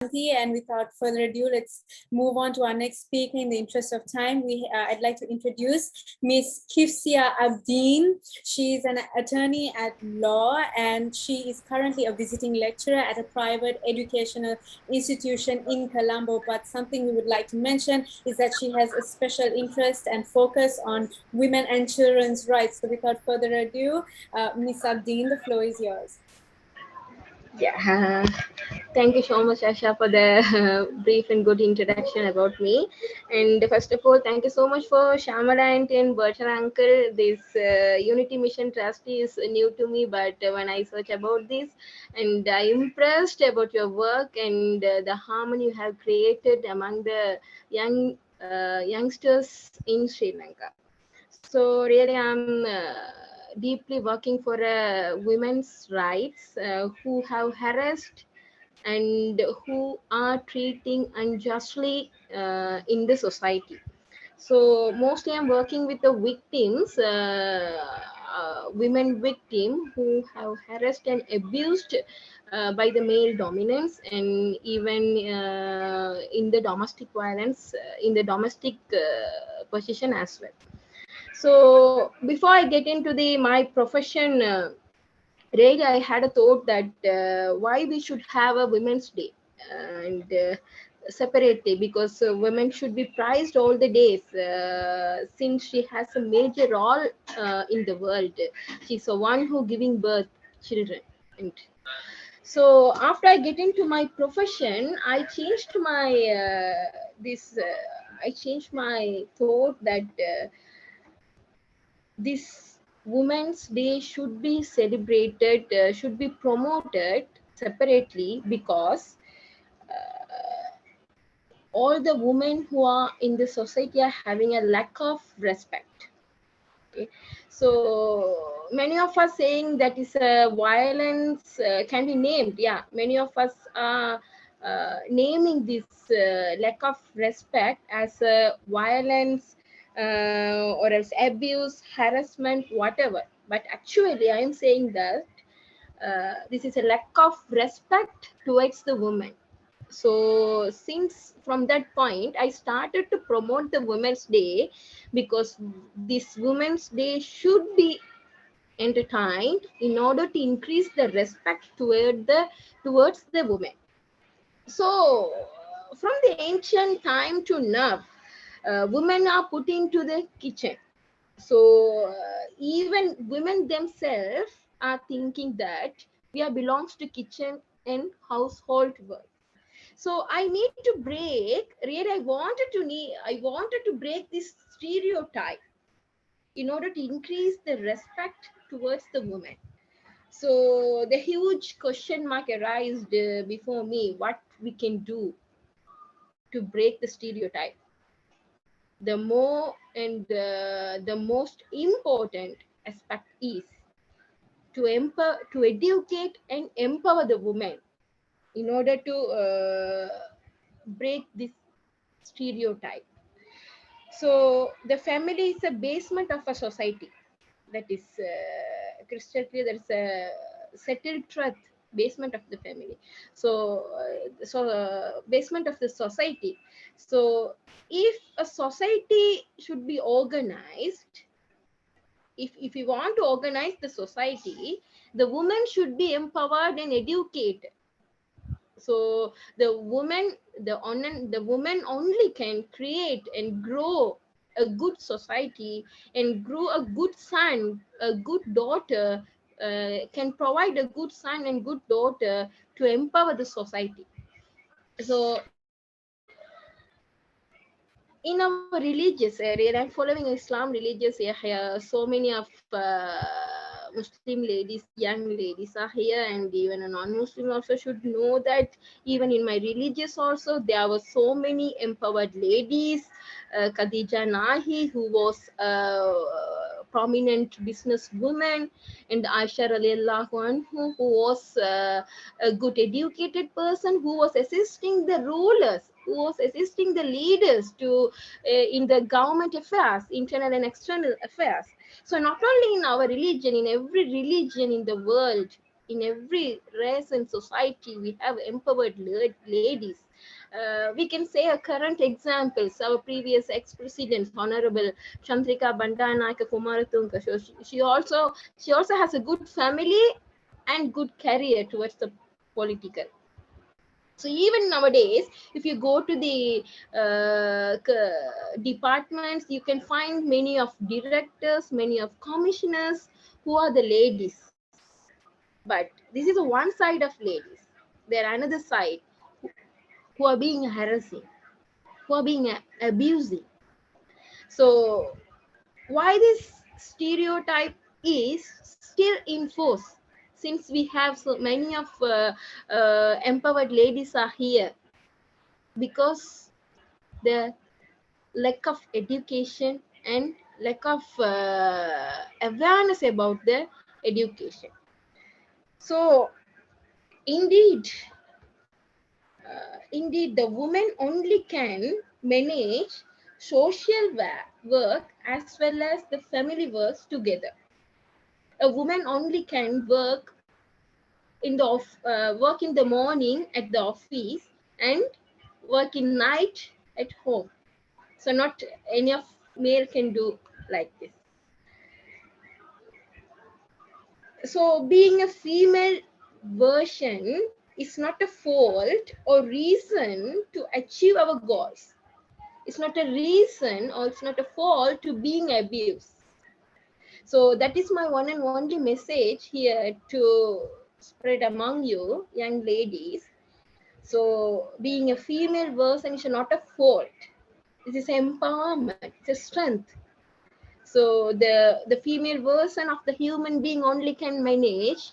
And without further ado, let's move on to our next speaker. In the interest of time, I'd like to introduce Miss Kifsiya Abdeen. She is an attorney at law, and she is currently a visiting lecturer at a private educational institution in Colombo. But something we would like to mention is that she has a special interest and focus on women and children's rights. So without further ado, Miss Abdeen, the floor is yours. Yeah, thank you so much, Asha, for the brief and good introduction about me. And first of all, thank you so much for Shamala Aunty and Bertrand Uncle. This Unity Mission Trust is new to me, but when I search about this, and I'm impressed about your work and the harmony you have created among the youngsters in Sri Lanka. So really, I'm deeply working for women's rights who have harassed and who are treating unjustly in the society. So mostly I'm working with the victims, women victim who have harassed and abused by the male dominance, and even in the domestic violence, in the domestic position as well. So before I get into the my profession, really I had a thought that why we should have a Women's Day and separate day, because women should be prized all the days since she has a major role in the world. She's the one who giving birth children. And so after I get into my profession, I changed my I changed my thought that. This Women's Day should be celebrated, should be promoted separately, because all the women who are in the society are having a lack of respect. Okay, so many of us saying that is a violence can be named. Yeah, many of us are naming this lack of respect as a violence or as abuse, harassment, whatever. But actually, I am saying that this is a lack of respect towards the woman. So since from that point, I started to promote the Women's Day, because this Women's Day should be entertained in order to increase the respect towards the women. So from the ancient time to now, women are put into the kitchen. So even women themselves are thinking that we are belongs to kitchen and household work. So I need to break, really I wanted to break this stereotype in order to increase the respect towards the woman. So the huge question mark arose before me, what we can do to break the stereotype. The more and the most important aspect is to to educate and empower the woman in order to break this stereotype. So the family is a basement of a society. That is crystal clear. There is a settled truth. Basement of the family. So, basement of the society. So, if a society should be organized, if we want to organize the society, the woman should be empowered and educated. So the woman only can create and grow a good society and grow a good son, a good daughter, can provide a good son and good daughter to empower the society. So in our religious area, I'm following Islam religious area, so many of Muslim ladies, young ladies are here, and even a non-Muslim also should know that even in my religious also, there were so many empowered ladies. Khadija Nahi, who was a prominent businesswoman, and Aisha radiallahu anhu, who was a good educated person, who was assisting the rulers, who was assisting the leaders to in the government affairs, internal and external affairs. So not only in our religion, in every religion in the world, In every race and society, we have empowered ladies. We can say a current examples, our previous ex-president, Honorable Chandrika Bandaranaike Kumaratunga. So she also has a good family and good career towards the political. So even nowadays, if you go to the departments, you can find many of directors, many of commissioners who are the ladies. But this is a one side of ladies. There are another side who are being harassing, who are being abusing. So why this stereotype is still in force, since we have so many of empowered ladies are here, because the lack of education and lack of awareness about the education. So indeed, indeed, the woman only can manage social work as well as the family works together. A woman only can work in the morning at the office and work in night at home. So not any of male can do like this. So being a female version is not a fault or reason to achieve our goals. It's not a reason or it's not a fault to being abused. So that is my one and only message here to spread among you young ladies. So being a female version is not a fault. It is empowerment, it's a strength. So the female version of the human being only can manage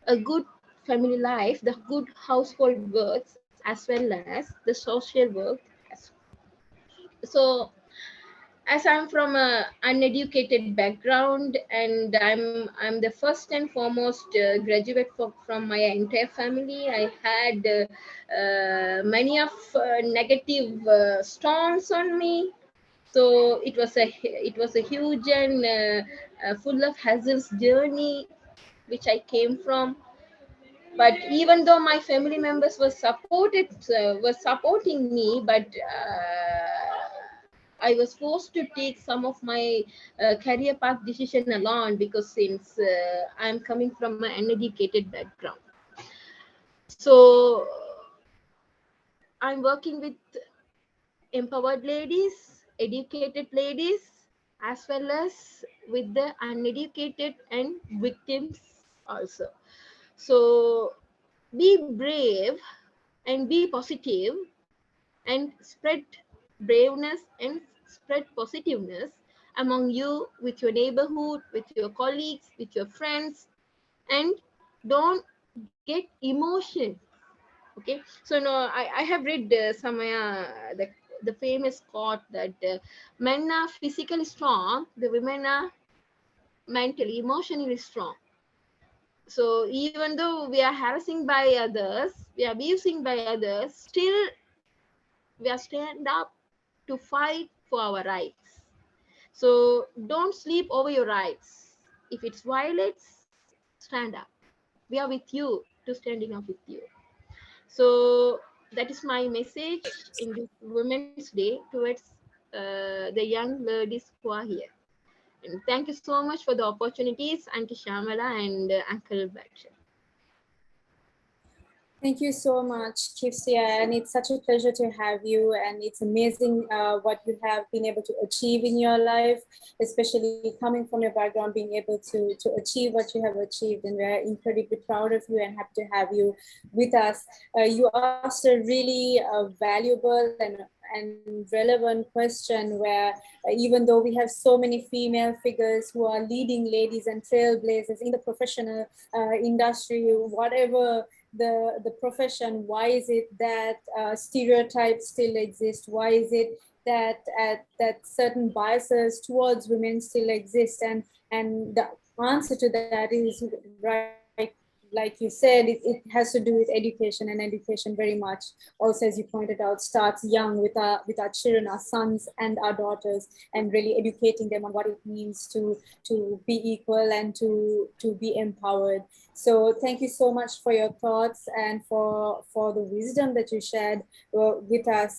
a good family life, the good household works, as well as the social work. So as I'm from a uneducated background, and I'm the first and foremost graduate from my entire family, I had many of negative storms on me. So it was a huge and full of hassles journey which I came from. But even though my family members were supporting me, but I was forced to take some of my career path decision alone, because since I'm coming from an uneducated background. So I'm working with empowered ladies, educated ladies, as well as with the uneducated and victims also. So be brave and be positive, and spread braveness and spread positiveness among you, with your neighborhood, with your colleagues, with your friends, and don't get emotion. Okay, so no, I have read the famous quote that men are physically strong, the women are mentally, emotionally strong. So even though we are harassing by others, we are abusing by others, still we are stand up to fight for our rights. So don't sleep over your rights. If it's violates, stand up. We are with you, to standing up with you. So that is my message in this Women's Day towards the young ladies who are here. And thank you so much for the opportunities, Auntie Shamala and Uncle Bhaksha. Thank you so much, Kifsiya, and it's such a pleasure to have you. And it's amazing what you have been able to achieve in your life, especially coming from your background, being able to achieve what you have achieved. And we're incredibly proud of you and happy to have you with us. You asked a really valuable and relevant question where even though we have so many female figures who are leading ladies and trailblazers in the professional industry, whatever the profession, why is it that stereotypes still exist? Why is it that that certain biases towards women still exist? And the answer to that is right like you said, it has to do with education, and education very much also, as you pointed out, starts young with our children, our sons and our daughters, and really educating them on what it means to be equal and to be empowered. So thank you so much for your thoughts and for the wisdom that you shared with us